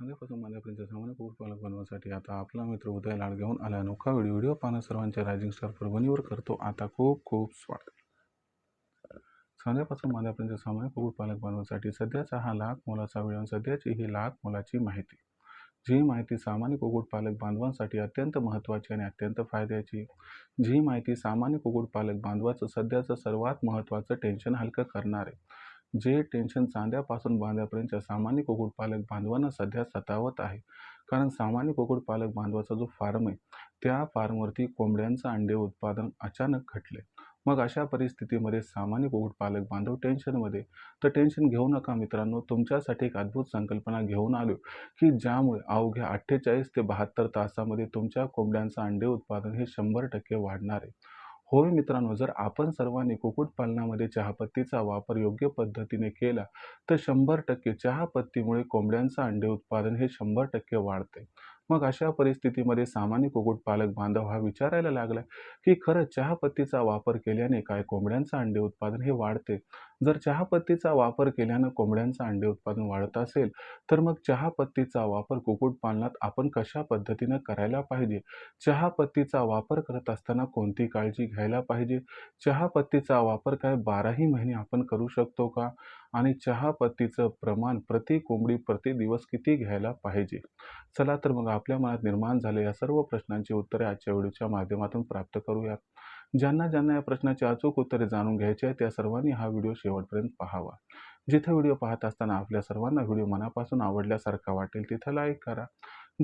संध्यापासून मांद्यापर्यंत सामान्य कुक्कुटपालक बनवण्यासाठी आता आपला मित्र उदय लाड घेऊन आला अनोखा व्हिडिओ पाहणं सर्वांच्या रायझिंग स्टार परभणीवर करतो आता खूप खूप स्वागत. संध्यापासून मांद्यापर्यंत सामान्य कुक्कुटपालक बनवण्यासाठी सध्याचा हा लाख मोलाचा व्हिडिओ आणि सध्याची ही लाख मोलाची माहिती. जी माहिती सामान्य कुक्कुटपालक बांधवांसाठी अत्यंत महत्त्वाची आणि अत्यंत फायद्याची. जी माहिती सामान्य कुक्कुटपालक बांधवाचं सध्याचं सर्वात महत्त्वाचं टेन्शन हलकं करणार आहे. जे टेन्शन चांद्यापासून बांध्यापर्यंतच्या सामान्य कुक्कुटपालक बांधवांना सध्या सतावत आहे. कारण सामान्य कुक्कुटपालक बांधवाचा जो फार्म आहे त्या फार्मवरती कोंबड्यांचं अंडे उत्पादन अचानक घटले. मग अशा परिस्थितीमध्ये सामान्य कुक्कुटपालक बांधव टेन्शनमध्ये. तर टेन्शन घेऊ नका मित्रांनो, तुमच्यासाठी एक अद्भुत संकल्पना घेऊन आलो की ज्यामुळे अवघ्या 48 ते 72 तासामध्ये तुमच्या कोंबड्यांचं अंडे उत्पादन हे 100% वाढणार आहे. होय मित्रांनो, जर आपण सर्वांनी कुक्कुटपालनामध्ये चहापत्तीचा वापर योग्य पद्धतीने केला तर 100% चहापत्तीमुळे कोंबड्यांचं अंडे उत्पादन हे 100% वाढते. मग अशा परिस्थितीमध्ये सामान्य कुक्कुटपालक बांधव हा विचारायला लागला की खरंच चहापत्तीचा वापर केल्याने काय कोंबड्यांचं अंडे उत्पादन हे वाढते? जर चहापत्तीचा वापर केल्यानं कोंबड्यांचं अंडे उत्पादन वाढत असेल तर मग चहापत्तीचा वापर कुक्कुटपालनात आपण कशा पद्धतीनं करायला पाहिजे? चहापत्तीचा वापर करत असताना कोणती काळजी घ्यायला पाहिजे? चहापत्तीचा वापर काय 12ही महिने आपण करू शकतो का? आणि चहापत्तीचं प्रमाण प्रति कोंबडी प्रति दिवस किती घ्यायला पाहिजे? चला तर मग आपल्या मनात निर्माण झालेल्या या सर्व प्रश्नांची उत्तरे आजच्या व्हिडिओच्या माध्यमातून प्राप्त करूयात. ज्यांना ज्यांना या प्रश्नाची अचूक उत्तरे जाणून घ्यायची आहे त्या सर्वांनी हा व्हिडिओ शेवटपर्यंत पाहावा. जिथे व्हिडिओ पाहत असताना आपल्या सर्वांना व्हिडिओ मनापासून आवडल्यासारखा वाटेल तिथं लाईक करा.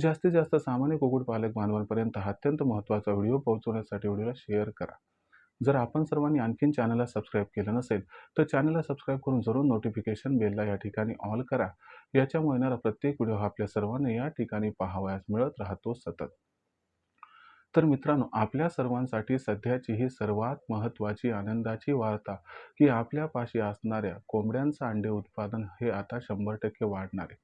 जास्तीत जास्त सामान्य कुक्कुटपालक बांधवांपर्यंत हा अत्यंत महत्त्वाचा व्हिडिओ पोहोचवण्यासाठी व्हिडिओला शेअर करा. जर आपण सर्वांनी आणखीन चॅनलला सबस्क्राईब केलं नसेल तर चॅनलला सबस्क्राईब करून जरूर नोटिफिकेशन बेलला या ठिकाणी ऑल करा. याच्यामुळे येणारा प्रत्येक व्हिडिओ हा आपल्या सर्वांना या ठिकाणी पाहावयास मिळत राहतो सतत. तर मित्रांनो, आपल्या सर्वांसाठी सध्याची ही सर्वात महत्त्वाची आनंदाची वार्ता की आपल्यापाशी असणाऱ्या कोंबड्यांचं अंडे उत्पादन हे आता 100% वाढणार आहे.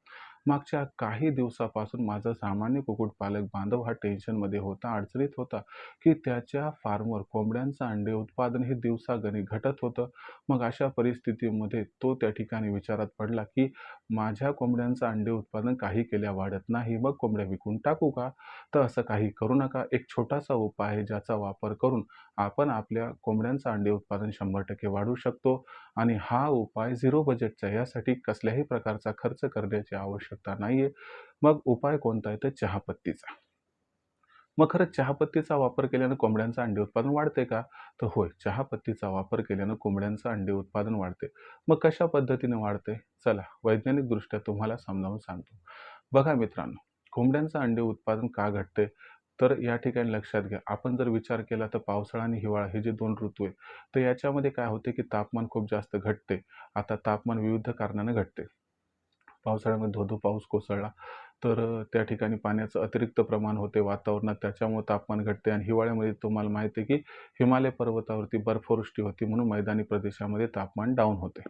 मागच्या काही दिवसापासून माझा सामान्य कुक्कुटपालक बांधव हा टेन्शनमध्ये होता, अडचणीत होता की त्याच्या फार्मवर कोंबड्यांचं अंडे उत्पादन हे दिवसागणिक घटत होतं. मग अशा परिस्थितीमध्ये तो त्या ठिकाणी विचारात पडला की माझ्या कोंबड्यांचं अंडे उत्पादन काही केल्या वाढत नाही, मग कोंबड्या विकून टाकू का? तर असं काही करू नका. एक छोटासा उपाय आहे ज्याचा वापर करून आपण आपल्या कोंबड्यांचं अंडे उत्पादन 100% वाढवू शकतो आणि हा उपाय झिरो बजेटचा आहे. यासाठी कसल्याही प्रकारचा खर्च करण्याची आवश्यकता नाहीये. मग उपाय कोणता आहे तर चहापत्तीचा. मग खरंच चहापत्तीचा वापर केल्यानं कोंबड्यांचं अंडे उत्पादन वाढते का? तर होय, चहापत्तीचा वापर केल्यानं कोंबड्यांचं अंडे उत्पादन वाढते. मग कशा पद्धतीने वाढते? चला वैज्ञानिकदृष्ट्या तुम्हाला समजावून सांगतो. बघा मित्रांनो, कोंबड्यांचं अंडे उत्पादन का घटते? तर या ठिकाणी लक्षात घ्या, आपण जर विचार केला तर पावसाळा आणि हिवाळा हे जे 2 ऋतू आहे, तर याच्यामध्ये काय होते की तापमान खूप जास्त घटते. आता तापमान विविध कारणाने घटते. पावसाळ्यामध्ये धो-धो पाऊस कोसळला तर त्या ठिकाणी पाण्याचं अतिरिक्त प्रमाण होते वातावरणात, त्याच्यामुळे तापमान घटते आणि हिवाळ्यामध्ये तुम्हाला माहिती आहे की हिमालय पर्वतावरती बर्फवृष्टी होती म्हणून मैदानी प्रदेशामध्ये तापमान डाऊन होते.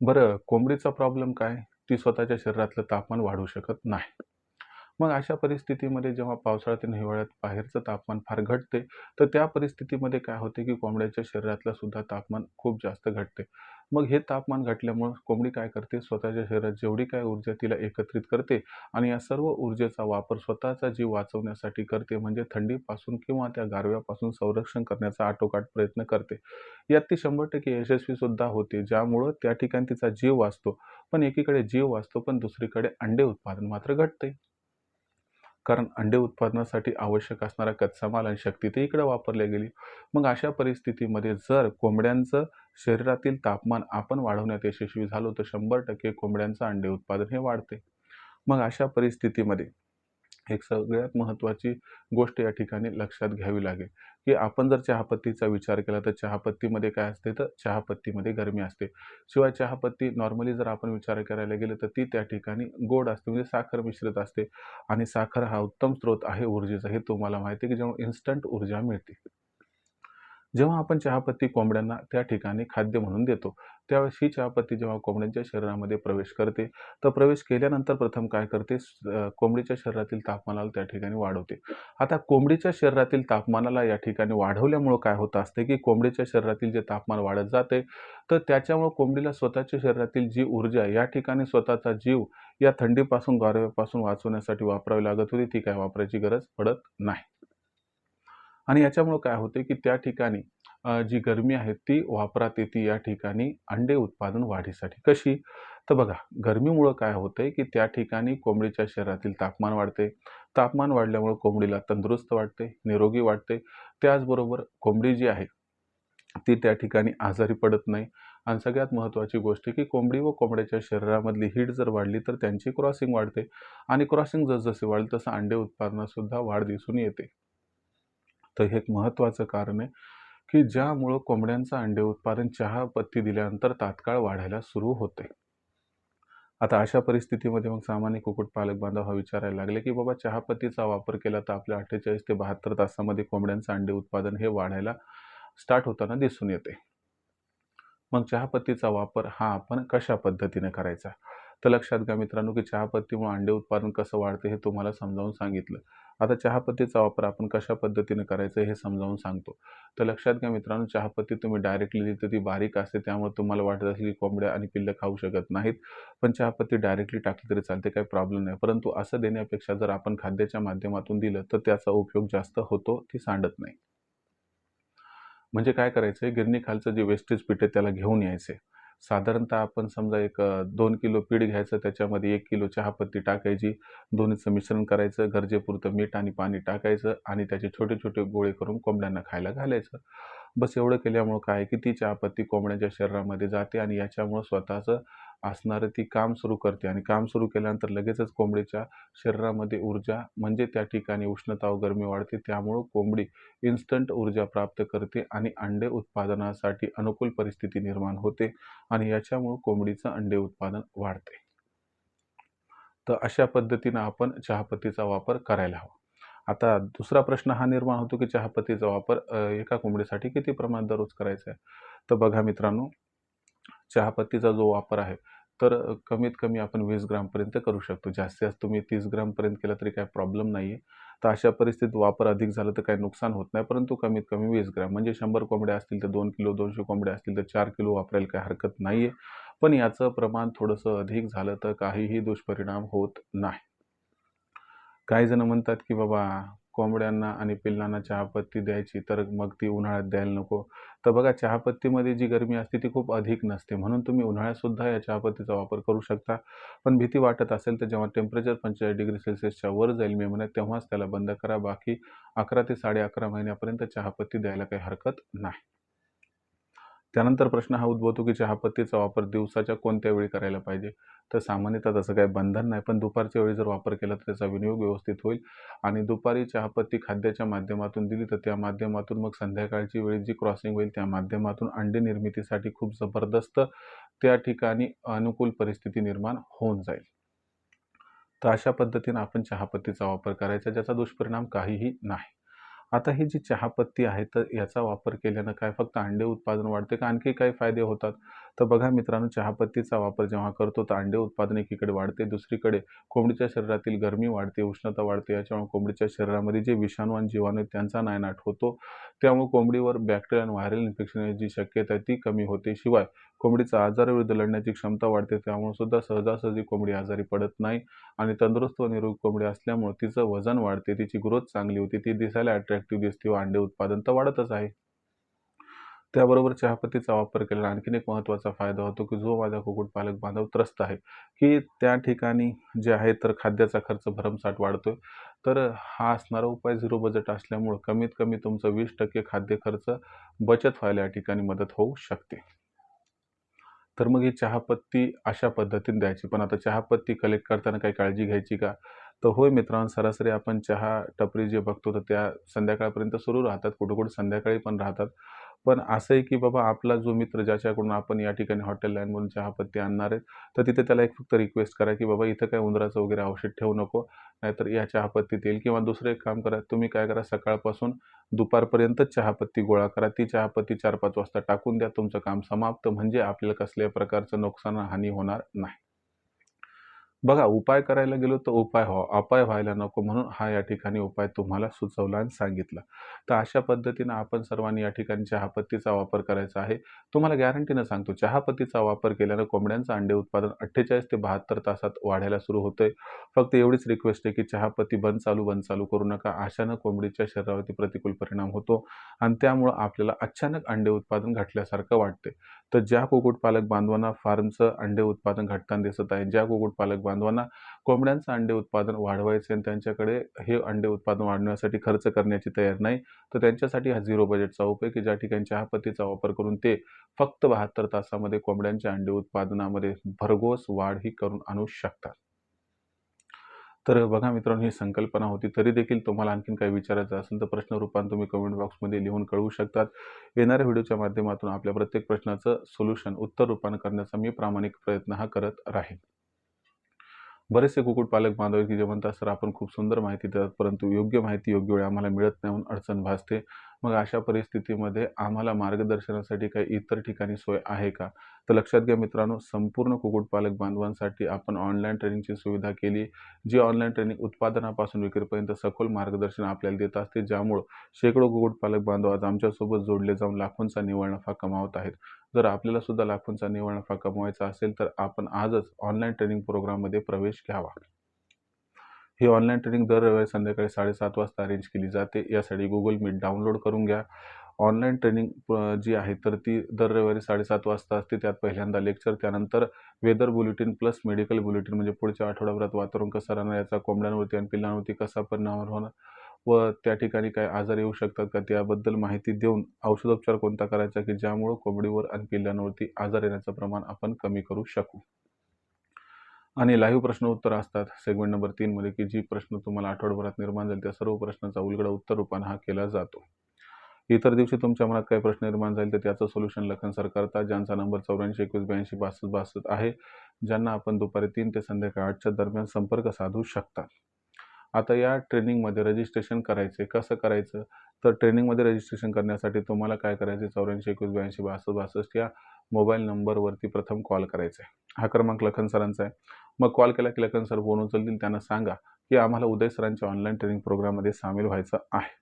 बरं, कोंबडीचा प्रॉब्लेम काय? ती स्वतःच्या शरीरातलं तापमान वाढवू शकत नाही. मग अशा परिस्थितीमध्ये जेव्हा पावसाळ्यात आणि हिवाळ्यात बाहेरचं तापमान फार घटते, तर त्या परिस्थितीमध्ये काय होते की कोंबड्याच्या शरीरातलं सुद्धा तापमान खूप जास्त घटते. मग हे तापमान घटल्यामुळं कोंबडी काय करते, स्वतःच्या शरीरात जेवढी काही ऊर्जा तिला एकत्रित करते आणि या सर्व ऊर्जेचा वापर स्वतःचा जीव वाचवण्यासाठी करते. म्हणजे थंडीपासून किंवा त्या गारव्यापासून संरक्षण करण्याचा आटोकाट प्रयत्न करते. यात ती 100% यशस्वीसुद्धा होते, ज्यामुळं त्या ठिकाणी तिचा जीव वाचतो. पण एकीकडे जीव वाचतो, पण दुसरीकडे अंडे उत्पादन मात्र घटते. कारण अंडे उत्पादनासाठी आवश्यक असणारा कच्चा माल आणि शक्ती ते इकडे वापरली गेली. मग अशा परिस्थितीमध्ये जर कोंबड्यांचं शरीरातील तापमान आपण वाढवण्यात यशस्वी झालो तर 100% कोंबड्यांचं अंडे उत्पादन हे वाढते. मग अशा परिस्थितीमध्ये एक सगळ्यात महत्त्वाची गोष्ट या ठिकाणी लक्षात घ्यावी लागेल, की आपण जर चहापत्तीचा विचार केला तर चहापत्तीमध्ये काय असते तर चहापत्तीमध्ये गरमी असते. शिवाय चहापत्ती नॉर्मली जर आपण विचार करायला गेलो तर ती त्या ठिकाणी गोड असते म्हणजे साखर मिश्रित असते आणि साखर हा उत्तम स्रोत आहे ऊर्जेचा. हे तुम्हाला माहिती आहे की जेव्हा इन्स्टंट ऊर्जा मिळते. जेव्हा आपण चहापत्ती कोंबड्यांना त्या ठिकाणी खाद्य म्हणून देतो, त्यावेळेस ही चहापत्ती जेव्हा कोंबड्यांच्या शरीरामध्ये प्रवेश करते, तर प्रवेश केल्यानंतर प्रथम काय करते, कोंबडीच्या शरीरातील तापमानाला त्या ठिकाणी वाढवते. आता कोंबडीच्या शरीरातील तापमानाला या ठिकाणी वाढवल्यामुळं काय होत असते, की कोंबडीच्या शरीरातील जे तापमान वाढत जाते, तर त्याच्यामुळं कोंबडीला स्वतःच्या शरीरातील जी ऊर्जा या ठिकाणी स्वतःचा जीव या थंडीपासून, गारव्यापासून वाचवण्यासाठी वापरावी लागत होती, ती काय वापरायची गरज पडत नाही. आणि याच्यामुळं काय होते, की त्या ठिकाणी जी गरमी आहे ती वापरात येते या ठिकाणी अंडे उत्पादन वाढीसाठी. कशी? तर बघा, गरमीमुळं काय होतंय, की त्या ठिकाणी कोंबडीच्या शरीरातील तापमान वाढते. तापमान वाढल्यामुळं कोंबडीला तंदुरुस्त वाटते, निरोगी वाटते. त्याचबरोबर कोंबडी जी आहे, ती त्या ठिकाणी आजारी पडत नाही. आणि सगळ्यात महत्त्वाची गोष्ट, की कोंबडी व कोंबड्याच्या शरीरामधली हीट जर वाढली, तर त्यांची क्रॉसिंग वाढते आणि क्रॉसिंग जसजशी वाढेल, तसं अंडे उत्पादनात सुद्धा वाढ दिसून येते. तर हे एक महत्त्वाचं कारण आहे, की ज्यामुळं कोंबड्यांचं अंडे उत्पादन चहापत्ती दिल्यानंतर तात्काळ वाढायला सुरू होते. आता अशा परिस्थितीमध्ये मग सामान्य कुक्कुटपालक बांधव हा विचारायला लागले, की बाबा चहापत्तीचा वापर केला तर आपल्या 48 ते 72 तासामध्ये कोंबड्यांचं अंडे उत्पादन हे वाढायला स्टार्ट होताना दिसून येते. मग चहापत्तीचा वापर हा आपण कशा पद्धतीने करायचा? तर लक्षात घ्या मित्रांनो, की चहापत्तीमुळे अंडे उत्पादन कसं वाढते हे तुम्हाला समजावून सांगितलं. आता चहापत्तीचा वापर आपण कशा पद्धतीने करायचं हे समजावून सांगतो. तर लक्षात घ्या मित्रांनो, चहापत्ती तुम्ही डायरेक्टली दिली तर ती बारीक असते, त्यामुळे तुम्हाला वाटत असेल की कोंबड्या आणि पिल्लं खाऊ शकत नाहीत. पण चहापत्ती डायरेक्टली टाकली तरी चालते, काही प्रॉब्लेम नाही. परंतु असं देण्यापेक्षा जर आपण खाद्याच्या माध्यमातून दिलं तर त्याचा उपयोग जास्त होतो, ती सांडत नाही. म्हणजे काय करायचंय, गिरणीखालचं जे वेस्टेज पीठ आहे त्याला घेऊन यायचंय. साधारणतः आपण समजा एक 2 किलो पीठ घ्यायचं, त्याच्यामध्ये 1 किलो चहापत्ती टाकायची, दोन्हीचं मिश्रण करायचं, गरजेपुरतं मीठ आणि पाणी टाकायचं आणि त्याचे छोटे-छोटे गोळे करून कोंबड्यांना खायला घालायचं. बस एवढं केल्यामुळं काय आहे, की ती चहापत्ती कोंबड्यांच्या शरीरामध्ये जाते आणि याच्यामुळं स्वतःचं असणारं ती काम सुरू करते आणि काम सुरू केल्यानंतर लगेचच कोंबडीच्या शरीरामध्ये ऊर्जा म्हणजे त्या ठिकाणी उष्णता व गरमी वाढते. त्यामुळं कोंबडी इन्स्टंट ऊर्जा प्राप्त करते आणि अंडे उत्पादनासाठी अनुकूल परिस्थिती निर्माण होते आणि याच्यामुळं कोंबडीचं अंडे उत्पादन वाढते. तर अशा पद्धतीनं आपण चहापत्तीचा वापर करायला हवा. आता दुसरा प्रश्न हा निर्माण होतो, की चहापत्तीचा वापर एका कोंबडीसाठी किती प्रमाणात दररोज करायचा आहे? तर बघा मित्रांनो, चहापत्तीचा जो वापर आहे, तर कमीत कमी आपण 20 ग्रामपर्यंत करू शकतो. जास्तीत जास्त तुम्ही 30 ग्रामपर्यंत केला तरी काही प्रॉब्लेम नाही आहे. तर अशा परिस्थितीत वापर अधिक झाला तर काही नुकसान होत नाही. परंतु कमीत कमी 20 ग्रॅम म्हणजे 100 कोंबड्या असतील तर 2 किलो, 200 कोंबड्या असतील तर 4 किलो वापरायला काही हरकत नाही आहे. पण याचं प्रमाण थोडंसं अधिक झालं तर काहीही दुष्परिणाम होत नाही. काही जण म्हणतात, की बाबा कोंबड्यांना आणि पिल्लांना चहापत्ती द्यायची, तर मग ती उन्हाळ्यात द्यायला नको. तर बघा, चहापत्तीमध्ये जी गरमी असते ती खूप अधिक नसते. म्हणून तुम्ही उन्हाळ्यातसुद्धा या चहापत्तीचा वापर करू शकता. पण भीती वाटत असेल तर जेव्हा टेम्परेचर 45 डिग्री सेल्सियसच्या वर जाईल मे महिन्यात, तेव्हाच त्याला बंद करा. बाकी 11 ते 11.5 महिन्यापर्यंत चहापत्ती द्यायला काही हरकत नाही. त्यानंतर प्रश्न हा उद्भवतो, की चहापत्तीचा वापर दिवसाच्या कोणत्या वेळी करायला पाहिजे? तर सामान्यतः तसं काही बंधन नाही, पण दुपारच्या वेळी जर वापर केला तर त्याचा विनियोग व्यवस्थित होईल आणि दुपारी चहापत्ती खाद्याच्या माध्यमातून दिली तर त्या माध्यमातून मग संध्याकाळची वेळ जी क्रॉसिंग होईल त्या माध्यमातून अंडे निर्मितीसाठी खूप जबरदस्त त्या ठिकाणी अनुकूल परिस्थिती निर्माण होऊन जाईल. तर अशा पद्धतीनं आपण चहापत्तीचा वापर करायचा, ज्याचा दुष्परिणाम काहीही नाही. आता ही जी चहापत्ती आहे, तर याचा वापर केल्यानं काय फक्त अंडे उत्पादन वाढते का आणखी काही फायदे होतात? तर बघा मित्रांनो, चहापत्तीचा वापर जेव्हा करतो तर अंडे उत्पादन एकीकडे वाढते, दुसरीकडे कोंबडीच्या शरीरातील गरमी वाढते, उष्णता वाढते. याच्यामुळे कोंबडीच्या शरीरामध्ये जे विषाणू आणि जीवाणू आहेत त्यांचा नायनाट होतो. त्यामुळे कोंबडीवर बॅक्टेरिया आणि व्हायरल इन्फेक्शन याची शक्यता आहे ती कमी होते. शिवाय कोंबडीचा आजाराविरुद्ध लढण्याची क्षमता वाढते. त्यामुळे सुद्धा सहजासहजी कोंबडी आजारी पडत नाही आणि तंदुरुस्त व निरोगी कोंबडी असल्यामुळे तिचं वजन वाढते, तिची ग्रोथ चांगली होते, ती दिसायला अट्रॅक्टिव्ह दिसते व अंडे उत्पादन तर वाढतच आहे. त्याबरोबर चहापत्तीचा वापर केल्याने आणखीन एक महत्त्वाचा फायदा होतो, की जो माझा कुक्कुटपालक बांधव त्रस्त आहे, की त्या ठिकाणी जे आहे तर खाद्याचा खर्च भरमसाठ वाढतोय. तर हा असणारा उपाय झिरो बजेट असल्यामुळं कमीत कमी तुमचं 20% खाद्य खर्च बचत व्हायला या ठिकाणी मदत होऊ शकते. तर मग ही चहापत्ती अशा पद्धतीने द्यायची. पण आता चहापत्ती कलेक्ट करताना काही काळजी घ्यायची का? तर होय मित्रांनो, सरासरी आपण चहा टपरी जे बघतो तर त्या संध्याकाळपर्यंत सुरू राहतात, कुठं-कुठं संध्याकाळी पण राहतात. पण असं आहे की बाबा आपला जो मित्र ज्याच्याकडून आपण या ठिकाणी हॉटेल लाईनमधून चहापत्ती आणणार आहे, तर तिथे त्याला एक फक्त रिक्वेस्ट करा की बाबा इथं काही उंदराचं वगैरे औषध ठेवू नको, नाहीतर या चहापत्तीत येईल किंवा दुसरं एक काम करा, तुम्ही काय करा सकाळपासून दुपारपर्यंतच चहापत्ती गोळा करा. ती चहापत्ती 4-5 वाजता टाकून द्या. तुमचं काम समाप्त. म्हणजे आपल्याला कसल्याही प्रकारचं नुकसान, हानी होणार नाही. बघा, उपाय करायला गेलो तर अपाय व्हायला नको म्हणून हा या ठिकाणी उपाय तुम्हाला सुचवला आणि सांगितला. तर अशा पद्धतीनं आपण सर्वांनी या ठिकाणी चहापत्तीचा वापर करायचा आहे. तुम्हाला गॅरंटीनं सांगतो, चहापत्तीचा वापर केल्यानं कोंबड्यांचं अंडे उत्पादन 48 ते 72 तासात वाढायला सुरू होतंय. फक्त एवढीच रिक्वेस्ट आहे, की चहापत्ती बंद चालू करू नका. अशानं कोंबडीच्या शरीरावरती प्रतिकूल परिणाम होतो आणि त्यामुळं आपल्याला अचानक अंडे उत्पादन घटल्यासारखं वाटते. तर ज्या कुक्कुटपालक बांधवांना फार्मचं अंडे उत्पादन घटताना दिसत आहे, ज्या कुक्कुटपालक बांधवांना कोंबड्यांचं अंडे उत्पादन वाढवायचे आणि त्यांच्याकडे हे अंडे उत्पादन वाढवण्यासाठी खर्च करण्याची तयार नाही, तर त्यांच्यासाठी हा झिरो बजेटचा उपाय, की ज्या ठिकाणी चहापत्तीचा वापर करून ते फक्त 72 तासामध्ये कोंबड्यांच्या अंडे उत्पादनामध्ये भरघोस वाढ ही करून आणू शकतात. तर बघा मित्रांनो, ही संकल्पना होती. तरी देखील तुम्हाला आणखीन काही विचारायचं असेल तर प्रश्न रूपात तुम्ही कमेंट बॉक्समध्ये लिहून कळवू शकतात. येणाऱ्या व्हिडिओच्या माध्यमातून आपल्या प्रत्येक प्रश्नाचं सोल्युशन उत्तर रूपानं करण्याचा मी प्रामाणिक प्रयत्न हा करत राहीन. बरेचसे कुक्कुटपालक बांधव आहेत, की जे म्हणतात, "सर आपण खूप सुंदर माहिती देतात, परंतु योग्य माहिती योग्य वेळी आम्हाला मिळत नाही म्हणून अडचण भासते." मग अशा परिस्थितीमध्ये आम्हाला मार्गदर्शनासाठी काही इतर ठिकाणी सोय आहे का? तर लक्षात घ्या मित्रांनो, संपूर्ण कुक्कुटपालक बांधवांसाठी आपण ऑनलाईन ट्रेनिंगची सुविधा केली. जी ऑनलाईन ट्रेनिंग उत्पादनापासून विक्रीपर्यंत सखोल मार्गदर्शन आपल्याला देत असते, ज्यामुळं शेकडो कुक्कुटपालक बांधव आज आमच्यासोबत जोडले जाऊन लाखोंचा निव्वळ नफा कमावत आहेत. जर आपल्याला सुद्धा लाखोंचा निव्वळ नफा कमवायचा असेल, तर आपण आजच ऑनलाईन ट्रेनिंग प्रोग्राममध्ये प्रवेश घ्यावा. ही ऑनलाईन ट्रेनिंग दर रविवारी संध्याकाळी 7:30 वाजता अरेंज केली जाते. यासाठी Google Meet डाउनलोड करून घ्या. ऑनलाईन ट्रेनिंग जी आहे तर ती दर रविवारी 7:30 वाजता असते. त्यात पहिल्यांदा लेक्चर, त्यानंतर weather bulletin plus medical bulletin, म्हणजे पुढच्या आठवड्याभरात वातावरण कसं राहणार, याचा कोंबड्यांवरती आणि पिल्लांवरती कसा परिणाम होणार व त्या ठिकाणी काय आजार येऊ शकतात का, त्याबद्दल माहिती देऊन औषधोपचार कोणता करायचा, की ज्यामुळं कोंबडीवर आणि पिल्लांवरती आजार येण्याचं प्रमाण आपण कमी करू शकू. आणि लाईव्ह प्रश्न उत्तर असतात सेगमेंट नंबर 3 मध्ये, की जी प्रश्न तुम्हाला आठवड्याभरात निर्माण झाले त्या सर्व प्रश्नांचा उलगडा उत्तर रूपाने हा केला जातो. इतर दिवशी तुमच्या मनात काही प्रश्न निर्माण झाले तर त्याचं सोल्युशन लखन सर करतात, ज्यांचा नंबर 84 21 82 62 आहे, ज्यांना आपण दुपारी 3 ते संध्याकाळी 8च्या दरम्यान संपर्क साधू शकता. आता या ट्रेनिंगमध्ये रजिस्ट्रेशन करायचे कसं करायचं? तर ट्रेनिंगमध्ये रजिस्ट्रेशन करण्यासाठी तुम्हाला काय करायचं, 84 21 82 62 62 या मोबाईल नंबरवरती प्रथम कॉल करायचा आहे. हा क्रमांक लखन सरांचा आहे. मग कॉल केला की लखन सर फोन उचलतील. त्यांना सांगा की आम्हाला उदय सरांच्या ऑनलाईन ट्रेनिंग प्रोग्राममध्ये सामील व्हायचं आहे.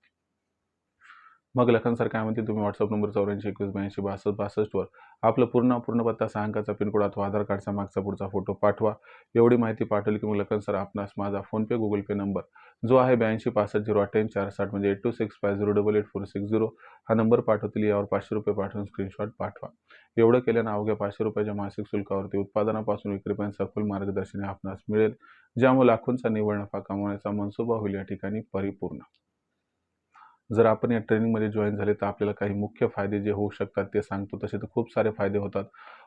मग लखन सर काय म्हणतील, तुम्ही व्हॉट्सअप नंबर 84 21 82 62 वर आपलं पूर्ण पत्ता, 6 अंकाचा पिनकोड अथवा आधार कार्डचा मागचा पुढचा फोटो पाठवा. एवढी माहिती पाठवली की मग लखन सर आपणास माझा फोनपे, गुगल पे नंबर जो आहे 82 65 0 68 म्हणजे 8265088460 हा नंबर पाठवतील. यावर ₹500 पाठवून स्क्रीनशॉट पाठवा. एवढं केल्यानं अवघ्या ₹500च्या मासिक शुल्कावरती उत्पादनापासून विक्रीपर्यंत सखोल मार्गदर्शन हे आपणास मिळेल, ज्यामुळे लाखोंचा निव्वळ नफा कमवण्याचा मनसुबा होईल या ठिकाणी परिपूर्ण. जर आपण या ट्रेनिंगमध्ये जॉइन झाले तर आपल्याला काही मुख्य फायदे जे होऊ शकतात ते सांगतो. तसे तर खूप सारे फायदे होतात.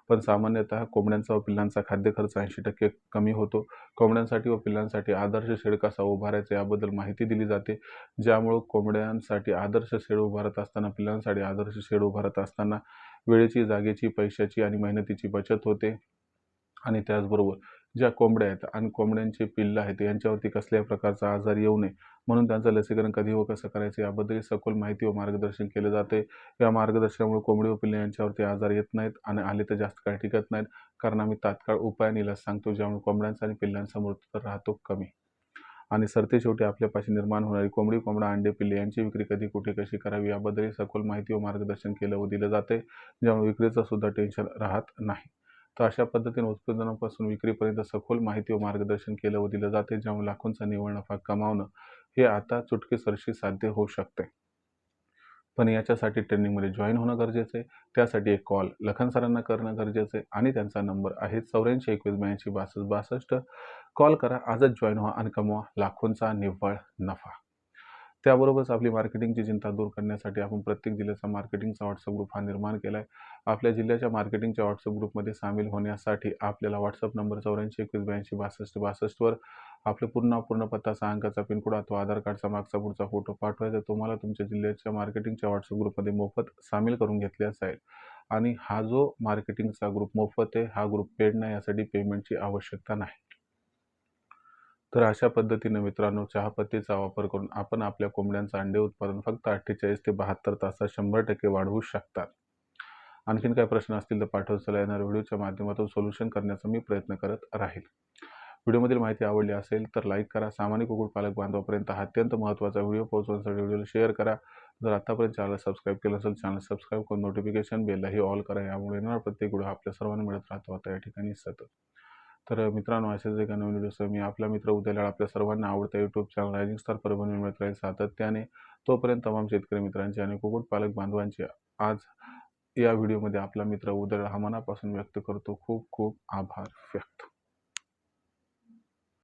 पण सामान्यतः कोंबड्यांचा व पिल्लांचा खाद्य खर्च 80% कमी होतो. कोंबड्यांसाठी व पिल्लांसाठी आदर्श शेड कसा उभारायचा याबद्दल माहिती दिली जाते. ज्यामुळं कोंबड्यांसाठी आदर्श शेड उभारत असताना, पिल्लांसाठी आदर्श शेड उभारत असताना वेळेची, जागेची, पैशाची आणि मेहनतीची बचत होते. आणि त्याचबरोबर ज्या कोंबड्या आहेत आणि कोंबड्यांची पिल्लं आहेत यांच्यावरती कसल्याही प्रकारचा आजार येऊ नये म्हणून त्यांचं लसीकरण कधी व कसं करायचं याबद्दल सखोल माहिती व मार्गदर्शन केलं जाते. या मार्गदर्शनामुळे कोंबडी व पिल्ले यांच्यावरती आजार येत नाहीत आणि आले तर जास्त काळ टिकत नाहीत, कारण आम्ही तात्काळ उपाय आणि इलाज सांगतो, ज्यामुळे कोंबड्यांचा आणि पिल्लांचा मृत्यू तर राहतो कमी. आणि सरतेशेवटी आपल्यापाशी निर्माण होणारी कोंबडी, कोंबडा, अंडे, पिल्ले यांची विक्री कधी, कुठे, कशी करावी याबद्दलही सखोल माहिती व मार्गदर्शन केलं व दिलं जाते, ज्यामुळे विक्रीचं सुद्धा टेन्शन राहत नाही. तर अशा पद्धतीने उत्पादनापासून विक्रीपर्यंत सखोल माहिती व मार्गदर्शन केलं व दिलं जाते, ज्यामुळे लाखोंचा निव्वळ नफा कमावणं हे आता चुटकीसरशी साध्य होऊ शकते. पण याच्यासाठी ट्रेनिंगमध्ये जॉईन होणं गरजेचं आहे. त्यासाठी एक कॉल लखन सरांना करणं गरजेचं आहे आणि त्यांचा नंबर आहे 84 21 82 62 62. कॉल करा, आजच जॉईन व्हा आणि कमवा लाखोंचा निव्वळ नफा. त्याबरोबरच आपली मार्केटिंगची चिंता दूर करण्यासाठी आपण प्रत्येक जिल्ह्याचा मार्केटिंगचा व्हॉट्सअप ग्रुप हा निर्माण केला आहे. आपल्या जिल्ह्याच्या मार्केटिंगच्या व्हॉट्सअप ग्रुपमध्ये सामील होण्यासाठी आपल्याला व्हॉट्सअप नंबर 84 21 82 62 62 वर आपले पूर्ण पत्ता, 6 अंकाचा पिनकोड अथवा आधार कार्डचा मागचा पुढचा फोटो पाठवायचा. तुम्हाला तुमच्या जिल्ह्याच्या मार्केटिंगच्या व्हॉट्सअप ग्रुपमध्ये मोफत सामील करून घेतल्या जाईल. आणि हा जो मार्केटिंगचा ग्रुप मोफत आहे, हा ग्रुप पेड नाही, यासाठी पेमेंटची आवश्यकता नाही. तर अशा पद्धतीने मित्रांनो, चहापत्तीचा वापर करून आपण आपल्या कोंबड्यांचं अंडे उत्पादन फक्त 48 ते 72 तासात 100% वाढवू शकतात. आणखीन काही प्रश्न असतील तर पाठवत चला, येणाऱ्या व्हिडिओच्या माध्यमातून सोल्युशन करण्याचा मी प्रयत्न करत राहील. व्हिडिओमधील माहिती आवडली असेल तर लाईक करा. सामान्य कुक्कुटपालक बांधवांपर्यंत हा अत्यंत महत्त्वाचा व्हिडिओ पोहोचवण्यासाठी व्हिडिओला शेअर करा. जर आतापर्यंत चॅनल सबस्क्राईब केलं असेल चॅनल सबस्क्राईब करून नोटिफिकेशन बेललाही ऑल करा. यामुळे येणारा प्रत्येक व्हिडिओ आपल्या सर्वांना मिळत राहतो आता या ठिकाणी सतत. तर मित्रांनो, अशाच एका नवीन व्हिडिओसह मी आपला मित्र उद्याला आपल्या सर्वांना आवडता YouTube channel rising star Parbhani मिळत राहील सातत्याने. तोपर्यंत तमाम शेतकरी मित्रांचे आणि कुक्कुटपालक बांधवांचे आज या व्हिडिओमध्ये आपला मित्र उद्याला हा मनापासून व्यक्त करतो. खूप खूप आभार व्यक्त.